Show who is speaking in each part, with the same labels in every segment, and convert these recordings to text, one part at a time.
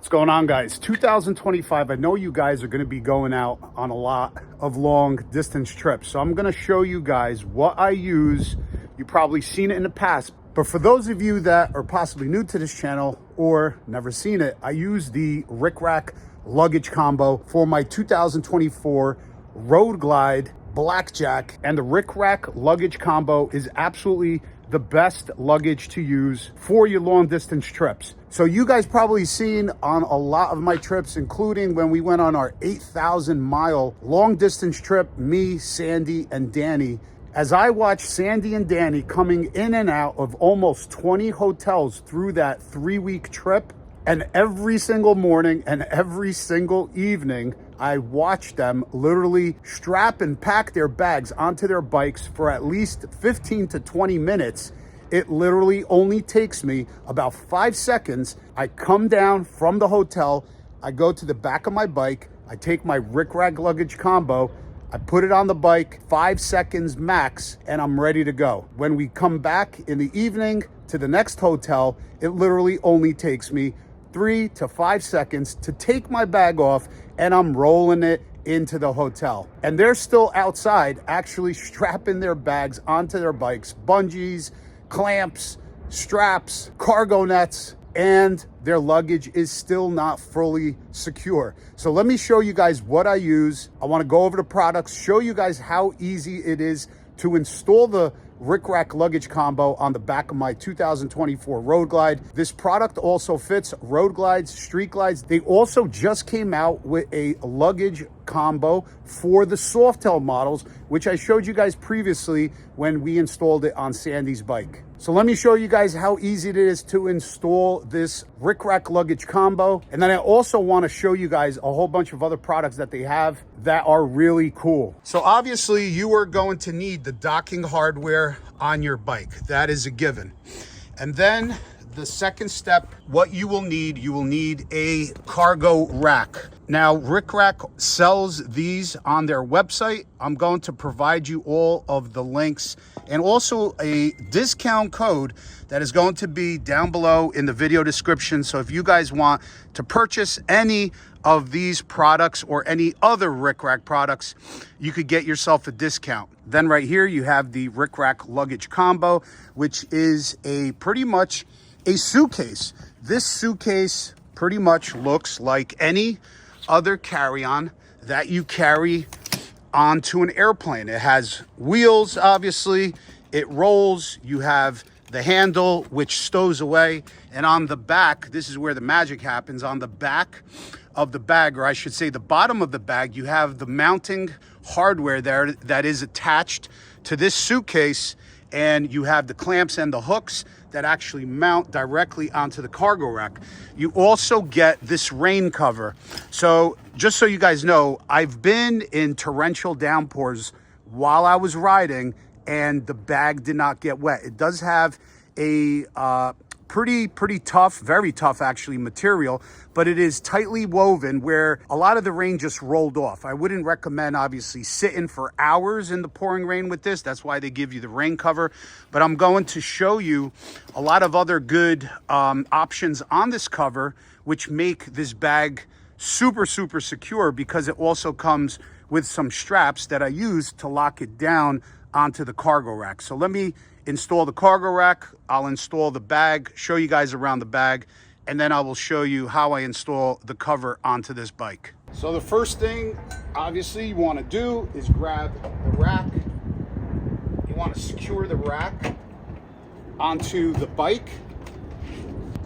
Speaker 1: What's going on, guys? 2025. I know you guys are going to be going out on a lot of long distance trips. So I'm going to show you guys what I use. You've probably seen it in the past, but for those of you that are possibly new to this channel or never seen it, I use the Rickrak luggage combo for my 2024 Road Glide Blackjack, and the Rickrak luggage combo is absolutely the best luggage to use for your long distance trips. So you guys probably seen on a lot of my trips, including when we went on our 8,000 mile long distance trip, me, Sandy, and Danny. As I watched Sandy and Danny coming in and out of almost 20 hotels through that 3-week trip, and every single morning and every single evening, I watched them literally strap and pack their bags onto their bikes for at least 15 to 20 minutes. It literally only takes me about 5 seconds. I come down from the hotel, I go to the back of my bike, I take my Rickrak luggage combo, I put it on the bike, 5 seconds max, and I'm ready to go. When we come back in the evening to the next hotel, it literally only takes me 3 to 5 seconds to take my bag off, and I'm rolling it into the hotel. And they're still outside actually strapping their bags onto their bikes, bungees, clamps, straps, cargo nets, and their luggage is still not fully secure. So let me show you guys what I use. I want to go over the products, show you guys how easy it is to install the Rickrak luggage combo on the back of my 2024 Road Glide. This product also fits Road Glides, Street Glides. They also just came out with a luggage combo for the Softail models, which I showed you guys previously when we installed it on Sandy's bike. So let me show you guys how easy it is to install this Rickrak luggage combo. And then I also want to show you guys a whole bunch of other products that they have that are really cool. So obviously you are going to need the docking hardware on your bike. That is a given. And then the second step, what you will need a cargo rack. Now, Rickrak sells these on their website. I'm going to provide you all of the links and also a discount code that is going to be down below in the video description. So if you guys want to purchase any of these products or any other Rickrak products, you could get yourself a discount. Then right here, you have the Rickrak luggage combo, which is pretty much a suitcase. This suitcase pretty much looks like any other carry-on that you carry onto an airplane. It has wheels, obviously, it rolls, you have the handle which stows away, and on the back, this is where the magic happens, on the back of the bag, or I should say the bottom of the bag, you have the mounting hardware there that is attached to this suitcase, and you have the clamps and the hooks that actually mount directly onto the cargo rack. You also get this rain cover. So just so you guys know, I've been in torrential downpours while I was riding and the bag did not get wet. It does have a pretty tough, very tough actually material, but it is tightly woven where a lot of the rain just rolled off. I wouldn't recommend obviously sitting for hours in the pouring rain with this. That's why they give you the rain cover. But I'm going to show you a lot of other good options on this cover, which make this bag super secure, because it also comes with some straps that I use to lock it down onto the cargo rack. So let me install the cargo rack, I'll install the bag, show you guys around the bag, and then I will show you how I install the cover onto this bike. So the first thing, obviously, you want to do is grab the rack. You want to secure the rack onto the bike.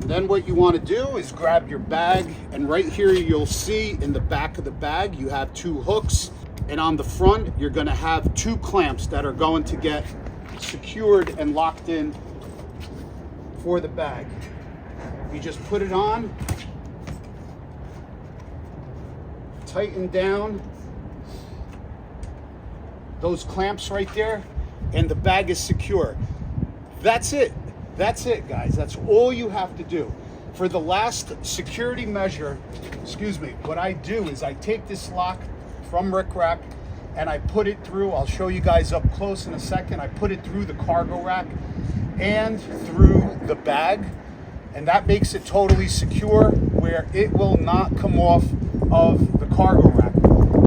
Speaker 1: And then what you want to do is grab your bag, and right here you'll see in the back of the bag, you have 2 hooks, and on the front, you're going to have 2 clamps that are going to get secured and locked in for the bag. You just put it on, tighten down those clamps right there, and the bag is secure. That's it. That's it, guys. That's all you have to do. For the last security measure, what I do is I take this lock from Rickrak and I put it through, I'll show you guys up close in a second, I put it through the cargo rack and through the bag, and that makes it totally secure. where it will not come off of the cargo rack.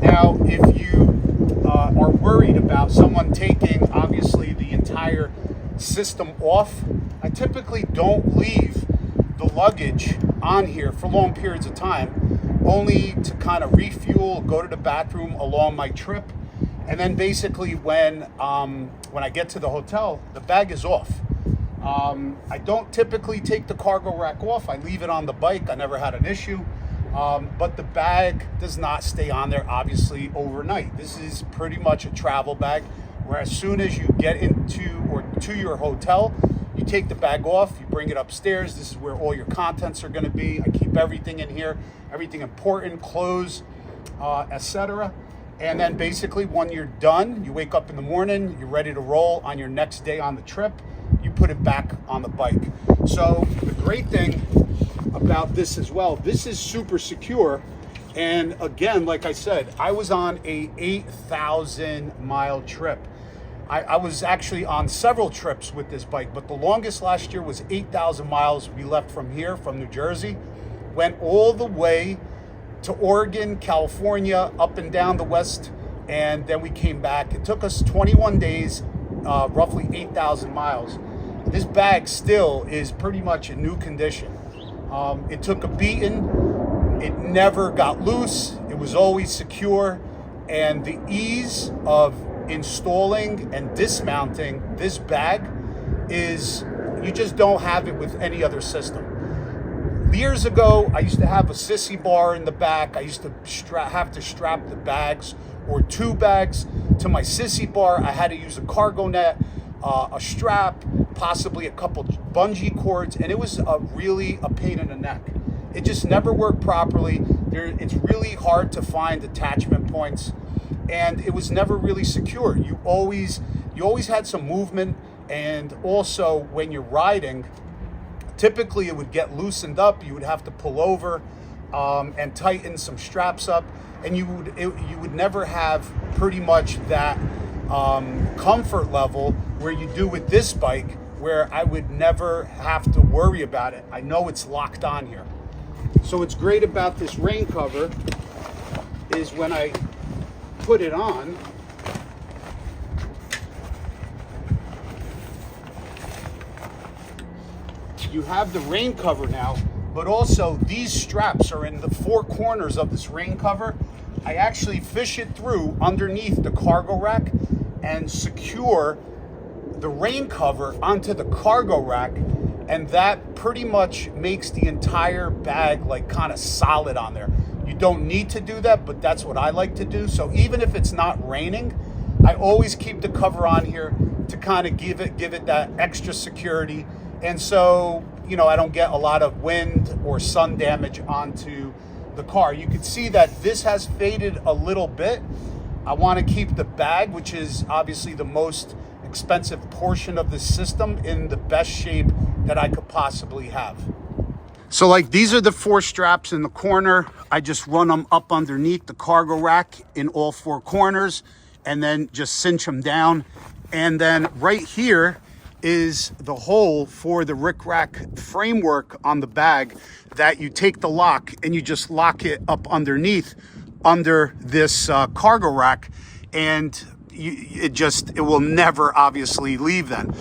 Speaker 1: Now, if you are worried about someone taking, obviously, the entire system off, I typically don't leave the luggage on here for long periods of time, only to kind of refuel, go to the bathroom along my trip, and then basically when I get to the hotel, the bag is off. I don't typically take the cargo rack off. I leave it on the bike. I never had an issue. But the bag does not stay on there, obviously, overnight. This is pretty much a travel bag, where as soon as you get into or to your hotel, you take the bag off, you bring it upstairs. This is where all your contents are going to be. I keep everything in here, everything important, clothes, etc. And then basically when you're done, you wake up in the morning, you're ready to roll on your next day on the trip, you put it back on the bike. So the great thing about this as well, this is super secure. And again, like I said, I was on a 8,000 mile trip. I was actually on several trips with this bike, but the longest last year was 8,000 miles. We left from here, from New Jersey, went all the way to Oregon, California, up and down the west, and then we came back. It took us 21 days, roughly 8,000 miles. This bag still is pretty much in new condition. It took a beating. It never got loose. It was always secure. And the ease of installing and dismounting this bag is, you just don't have it with any other system. Years ago, I used to have a sissy bar in the back. I used to have to strap the bags or two bags to my sissy bar. I had to use a cargo net, a strap, possibly a couple bungee cords, and it was really a pain in the neck. It just never worked properly. It's really hard to find attachment points, and it was never really secure. You always had some movement, and also when you're riding, typically it would get loosened up. You would have to pull over and tighten some straps up, and you would never have pretty much that comfort level where you do with this bike, where I would never have to worry about it. I know it's locked on here. So what's great about this rain cover is when I put it on, you have the rain cover now, but also these straps are in the four corners of this rain cover. I actually fish it through underneath the cargo rack and secure the rain cover onto the cargo rack, and that pretty much makes the entire bag like kind of solid on there. You don't need to do that, but that's what I like to do. So even if it's not raining, I always keep the cover on here to kind of give it that extra security. And so, you know, I don't get a lot of wind or sun damage onto the car. You can see that this has faded a little bit. I want to keep the bag, which is obviously the most expensive portion of the system, in the best shape that I could possibly have. So like these are the four straps in the corner. I just run them up underneath the cargo rack in all four corners and then just cinch them down. And then right here is the hole for the Rickrak framework on the bag, that you take the lock and you just lock it up underneath under this cargo rack, and it will never obviously leave then.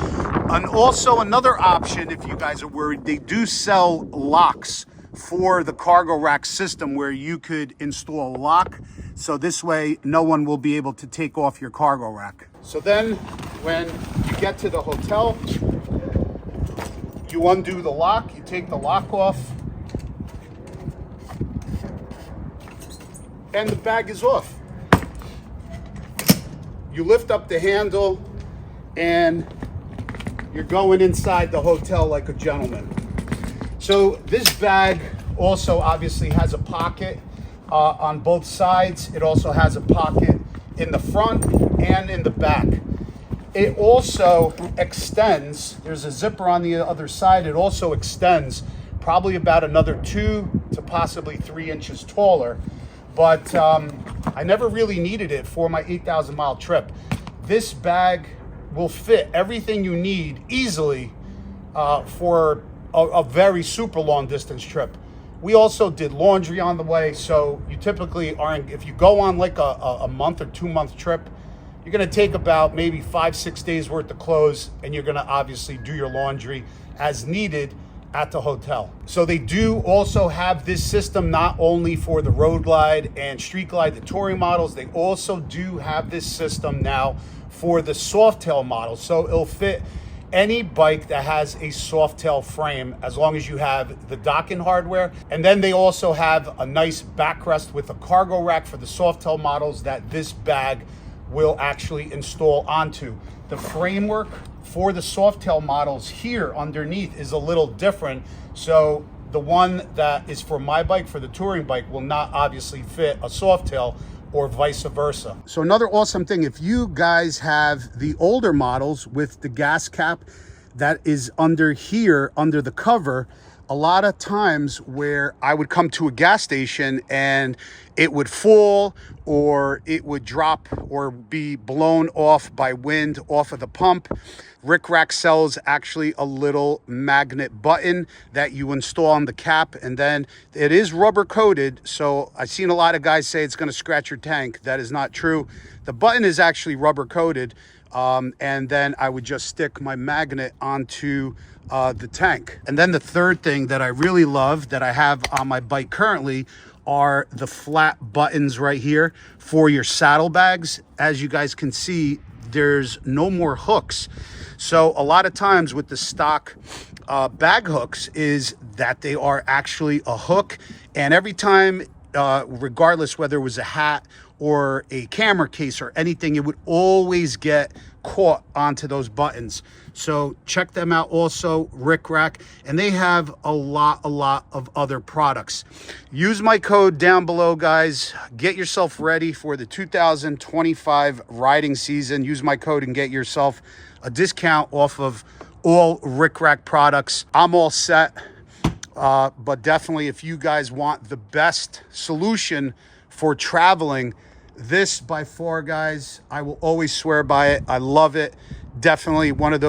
Speaker 1: And also another option, if you guys are worried, they do sell locks for the cargo rack system where you could install a lock, so this way no one will be able to take off your cargo rack. So then when you get to the hotel, you undo the lock, you take the lock off, and the bag is off. You lift up the handle and you're going inside the hotel like a gentleman. So this bag also obviously has a pocket on both sides. It also has a pocket in the front and in the back. It also extends, there's a zipper on the other side. It also extends probably about another 2 to possibly 3 inches taller. But I never really needed it for my 8,000 mile trip. This bag will fit everything you need easily for a very super long distance trip. We also did laundry on the way. So you typically aren't, if you go on like a month or 2 month trip, you're gonna take about maybe 5-6 days worth of clothes, and you're gonna obviously do your laundry as needed at the hotel. So they do also have this system not only for the Road Glide and Street Glide, the touring models, they also do have this system now for the Softail models. So it'll fit any bike that has a Softail frame as long as you have the docking hardware. And then they also have a nice backrest with a cargo rack for the Softail models that this bag will actually install onto. The framework for the Softail models here underneath is a little different. So the one that is for my bike, for the touring bike, will not obviously fit a Softail, or vice versa. So another awesome thing, if you guys have the older models with the gas cap that is under here, under the cover, a lot of times where I would come to a gas station and it would fall or it would drop or be blown off by wind off of the pump, Rickrak sells actually a little magnet button that you install on the cap, and then it is rubber coated. So I've seen a lot of guys say it's going to scratch your tank. That is not true. The button is actually rubber coated. And then I would just stick my magnet onto the tank. And then the third thing that I really love that I have on my bike currently are the flat buttons right here for your saddlebags. As you guys can see, there's no more hooks. So a lot of times with the stock bag hooks is that they are actually a hook, and every time regardless whether it was a hat or a camera case or anything, it would always get caught onto those buttons. So check them out also, Rickrak, and they have a lot of other products. Use my code down below, guys. Get yourself ready for the 2025 riding season. Use my code and get yourself a discount off of all Rickrak products. I'm all set. But definitely, if you guys want the best solution for traveling, this by far, guys, I will always swear by it. I love it. Definitely one of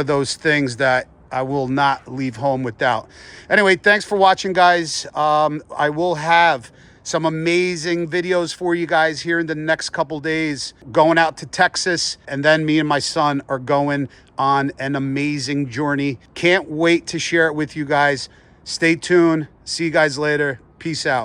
Speaker 1: those things that I will not leave home without. Anyway, thanks for watching, guys. I will have some amazing videos for you guys here in the next couple days, going out to Texas, and then me and my son are going on an amazing journey. Can't wait to share it with you guys. Stay tuned. See you guys later. Peace out.